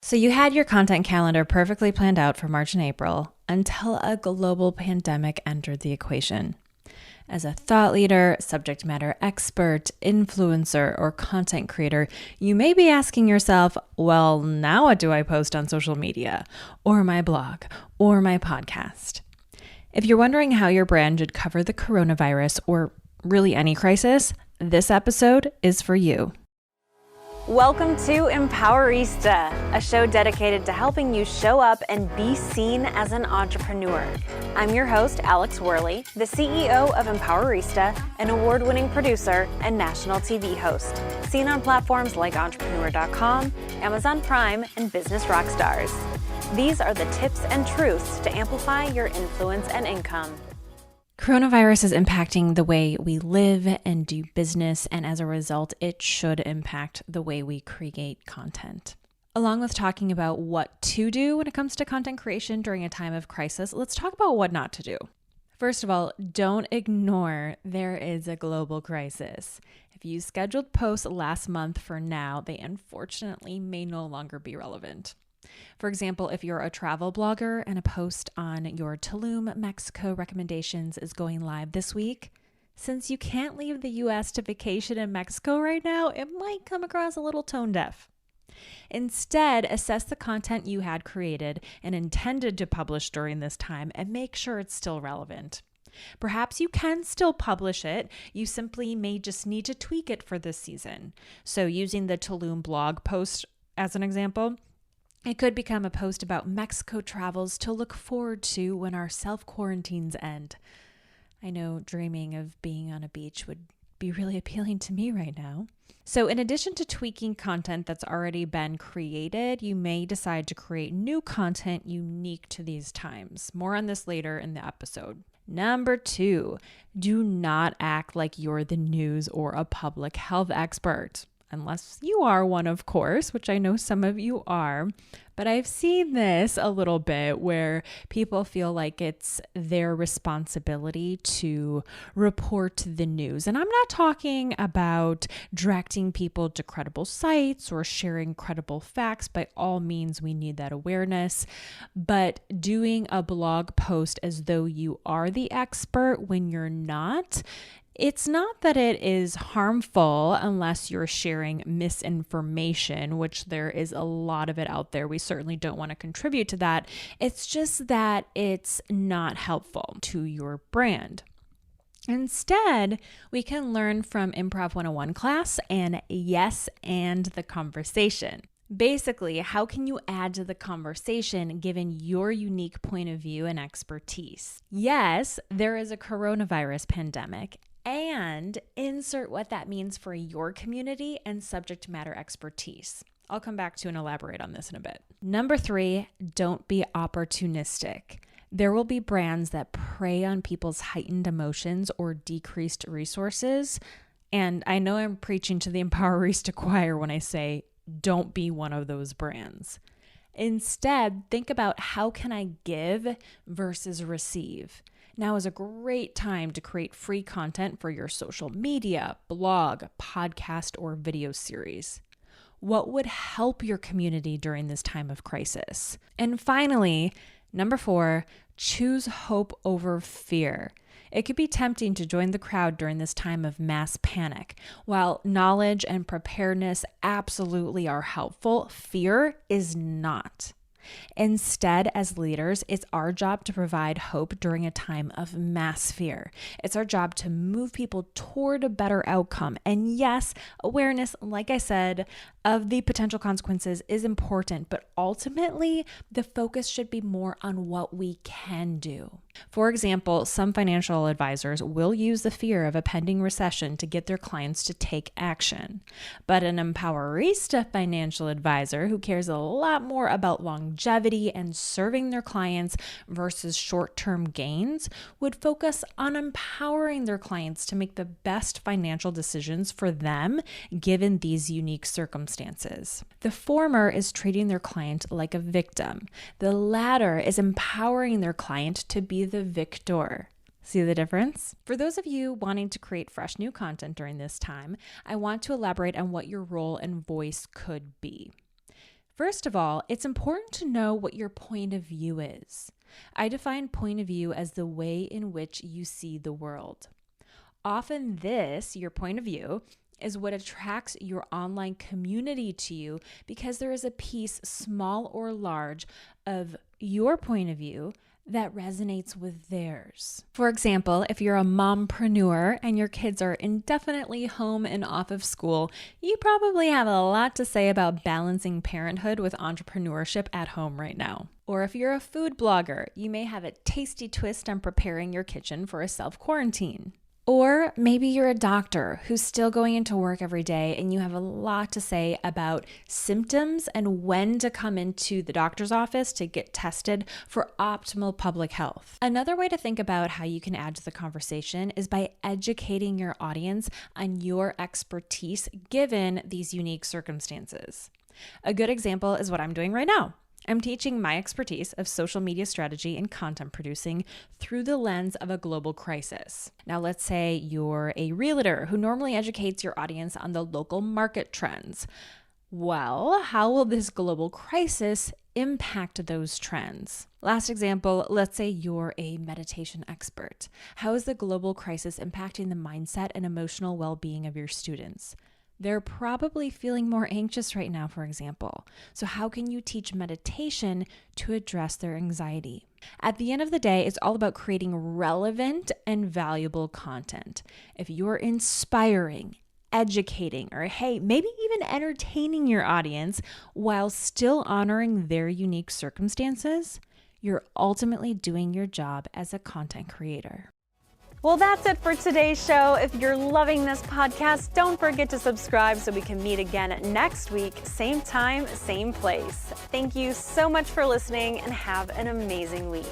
So you had your content calendar perfectly planned out for March and April until a global pandemic entered the equation. As a thought leader, subject matter expert, influencer, or content creator, you may be asking yourself, well, now what do I post on social media, or my blog, or my podcast? If you're wondering how your brand should cover the coronavirus or really any crisis, this episode is for you. Welcome to Empowerista, a show dedicated to helping you show up and be seen as an entrepreneur. I'm your host, Alex Wehrley, the CEO of Empowerista, an award-winning producer and national TV host, seen on platforms like Entrepreneur.com, Amazon Prime, and Business Rockstars. These are the tips and truths to amplify your influence and income. Coronavirus is impacting the way we live and do business, and as a result, it should impact the way we create content. Along with talking about what to do when it comes to content creation during a time of crisis, let's talk about what not to do. First of all, don't ignore there is a global crisis. If you scheduled posts last month for now, they unfortunately may no longer be relevant. For example, if you're a travel blogger and a post on your Tulum, Mexico recommendations is going live this week, since you can't leave the US to vacation in Mexico right now, it might come across a little tone deaf. Instead, assess the content you had created and intended to publish during this time and make sure it's still relevant. Perhaps you can still publish it, you simply may just need to tweak it for this season. So using the Tulum blog post as an example, it could become a post about Mexico travels to look forward to when our self-quarantines end. I know dreaming of being on a beach would be really appealing to me right now. So in addition to tweaking content that's already been created, you may decide to create new content unique to these times. More on this later in the episode. Number 2, do not act like you're the news or a public health expert. Unless you are one, of course, which I know some of you are. But I've seen this a little bit where people feel like it's their responsibility to report the news. And I'm not talking about directing people to credible sites or sharing credible facts. By all means, we need that awareness. But doing a blog post as though you are the expert when you're not, it's not that it is harmful unless you're sharing misinformation, which there is a lot of it out there. We certainly don't want to contribute to that. It's just that it's not helpful to your brand. Instead, we can learn from Improv 101 class and yes, and the conversation. Basically, how can you add to the conversation given your unique point of view and expertise? Yes, there is a coronavirus pandemic, and insert what that means for your community and subject matter expertise. I'll come back to and elaborate on this in a bit. Number 3, don't be opportunistic. There will be brands that prey on people's heightened emotions or decreased resources. And I know I'm preaching to the Empowerista choir when I say, don't be one of those brands. Instead, think about how can I give versus receive. Now is a great time to create free content for your social media, blog, podcast, or video series. What would help your community during this time of crisis? And finally, number 4, choose hope over fear. It could be tempting to join the crowd during this time of mass panic. While knowledge and preparedness absolutely are helpful, fear is not. Instead, as leaders, it's our job to provide hope during a time of mass fear. It's our job to move people toward a better outcome. And yes, awareness, like I said, of the potential consequences is important, but ultimately the focus should be more on what we can do. For example, some financial advisors will use the fear of a pending recession to get their clients to take action. But an Empowerista financial advisor who cares a lot more about longevity and serving their clients versus short-term gains would focus on empowering their clients to make the best financial decisions for them given these unique circumstances. The former is treating their client like a victim. The latter is empowering their client to be the victor. See the difference? For those of you wanting to create fresh new content during this time, I want to elaborate on what your role and voice could be. First of all, it's important to know what your point of view is. I define point of view as the way in which you see the world. Often your point of view, is what attracts your online community to you because there is a piece, small or large, of your point of view that resonates with theirs. For example, if you're a mompreneur and your kids are indefinitely home and off of school, you probably have a lot to say about balancing parenthood with entrepreneurship at home right now. Or if you're a food blogger, you may have a tasty twist on preparing your kitchen for a self-quarantine. Or maybe you're a doctor who's still going into work every day and you have a lot to say about symptoms and when to come into the doctor's office to get tested for optimal public health. Another way to think about how you can add to the conversation is by educating your audience on your expertise given these unique circumstances. A good example is what I'm doing right now. I'm teaching my expertise of social media strategy and content producing through the lens of a global crisis. Now, let's say you're a realtor who normally educates your audience on the local market trends. Well, how will this global crisis impact those trends? Last example, let's say you're a meditation expert. How is the global crisis impacting the mindset and emotional well-being of your students? They're probably feeling more anxious right now, for example. So how can you teach meditation to address their anxiety? At the end of the day, it's all about creating relevant and valuable content. If you're inspiring, educating, or hey, maybe even entertaining your audience while still honoring their unique circumstances, you're ultimately doing your job as a content creator. Well, that's it for today's show. If you're loving this podcast, don't forget to subscribe so we can meet again next week, same time, same place. Thank you so much for listening and have an amazing week.